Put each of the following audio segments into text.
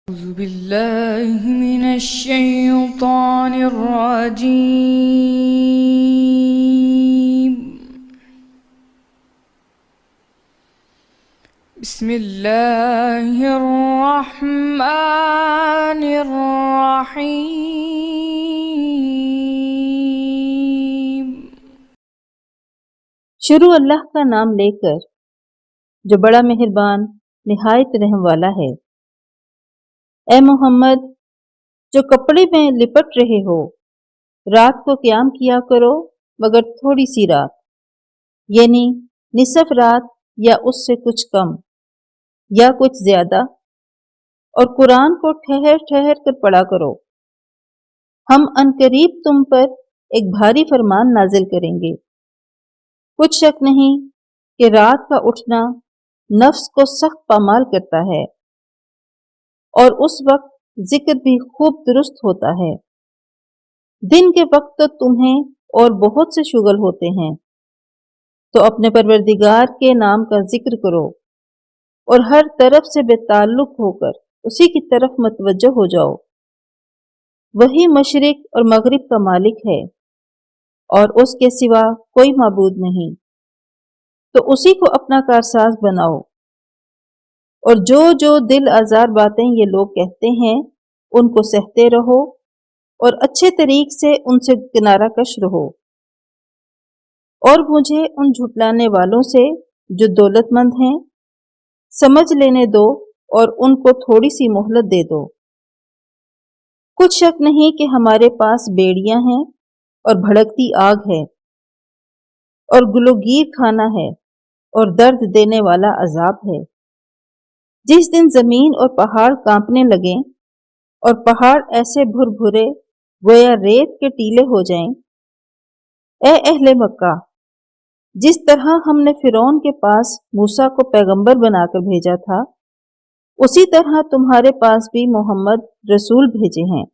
أعوذ بالله من الشيطان الرجيم. بسم الله الرحمن الرحيم. شروع اللہ کا نام لے کر جو بڑا مہربان نہایت رحم والا ہے۔ اے محمد، جو کپڑے میں لپٹ رہے ہو، رات کو قیام کیا کرو مگر تھوڑی سی رات، یعنی نصف رات یا اس سے کچھ کم یا کچھ زیادہ، اور قرآن کو ٹھہر ٹھہر کر پڑھا کرو۔ ہم عنقریب تم پر ایک بھاری فرمان نازل کریں گے۔ کچھ شک نہیں کہ رات کا اٹھنا نفس کو سخت پامال کرتا ہے، اور اس وقت ذکر بھی خوب درست ہوتا ہے۔ دن کے وقت تو تمہیں اور بہت سے شغل ہوتے ہیں، تو اپنے پروردگار کے نام کا ذکر کرو اور ہر طرف سے بے تعلق ہو کر اسی کی طرف متوجہ ہو جاؤ۔ وہی مشرق اور مغرب کا مالک ہے، اور اس کے سوا کوئی معبود نہیں، تو اسی کو اپنا کارساز بناؤ۔ اور جو دل آزار باتیں یہ لوگ کہتے ہیں ان کو سہتے رہو، اور اچھے طریق سے ان سے کنارہ کش رہو۔ اور مجھے ان جھٹلانے والوں سے جو دولت مند ہیں سمجھ لینے دو، اور ان کو تھوڑی سی مہلت دے دو۔ کچھ شک نہیں کہ ہمارے پاس بیڑیاں ہیں اور بھڑکتی آگ ہے، اور گلوگیر کھانا ہے، اور درد دینے والا عذاب ہے۔ جس دن زمین اور پہاڑ کانپنے لگیں اور پہاڑ ایسے بھر بھرے گویا ریت کے ٹیلے ہو جائیں۔ اے اہل مکہ، جس طرح ہم نے فرعون کے پاس موسیٰ کو پیغمبر بنا کر بھیجا تھا، اسی طرح تمہارے پاس بھی محمد رسول بھیجے ہیں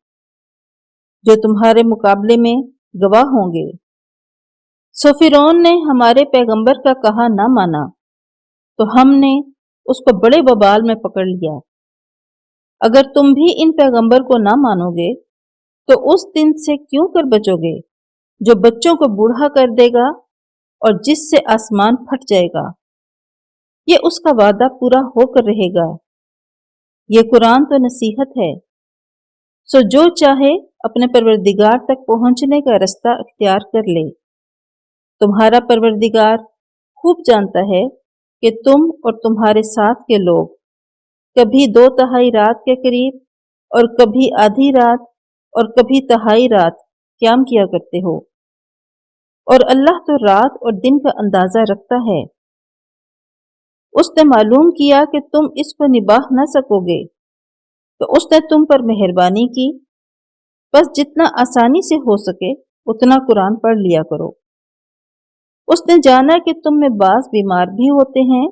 جو تمہارے مقابلے میں گواہ ہوں گے۔ سو فرعون نے ہمارے پیغمبر کا کہا نہ مانا، تو ہم نے اس کو بڑے وبال میں پکڑ لیا۔ اگر تم بھی ان پیغمبر کو نہ مانو گے تو اس دن سے کیوں کر بچو گے جو بچوں کو بوڑھا کر دے گا اور جس سے آسمان پھٹ جائے گا۔ یہ اس کا وعدہ پورا ہو کر رہے گا۔ یہ قرآن تو نصیحت ہے، سو جو چاہے اپنے پروردگار تک پہنچنے کا رستہ اختیار کر لے۔ تمہارا پروردگار خوب جانتا ہے کہ تم اور تمہارے ساتھ کے لوگ کبھی 2/3 رات کے قریب اور کبھی آدھی رات اور کبھی تہائی رات قیام کیا کرتے ہو، اور اللہ تو رات اور دن کا اندازہ رکھتا ہے۔ اس نے معلوم کیا کہ تم اس کو نباہ نہ سکو گے، تو اس نے تم پر مہربانی کی، بس جتنا آسانی سے ہو سکے اتنا قرآن پڑھ لیا کرو۔ اس نے جانا کہ تم میں بعض بیمار بھی ہوتے ہیں،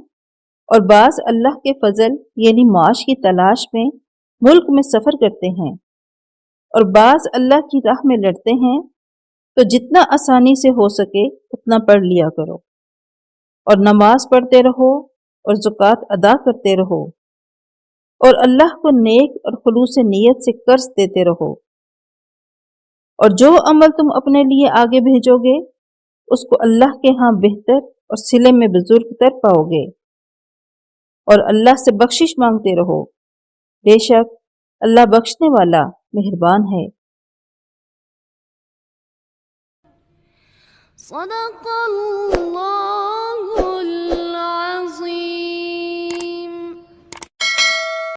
اور بعض اللہ کے فضل یعنی معاش کی تلاش میں ملک میں سفر کرتے ہیں، اور بعض اللہ کی راہ میں لڑتے ہیں، تو جتنا آسانی سے ہو سکے اتنا پڑھ لیا کرو، اور نماز پڑھتے رہو اور زکوٰۃ ادا کرتے رہو، اور اللہ کو نیک اور خلوص نیت سے قرض دیتے رہو۔ اور جو عمل تم اپنے لیے آگے بھیجو گے اس کو اللہ کے ہاں بہتر اور صلے میں بزرگ تر پاؤ گے، اور اللہ سے بخشش مانگتے رہو، بے شک اللہ بخشنے والا مہربان ہے۔ صدق اللہ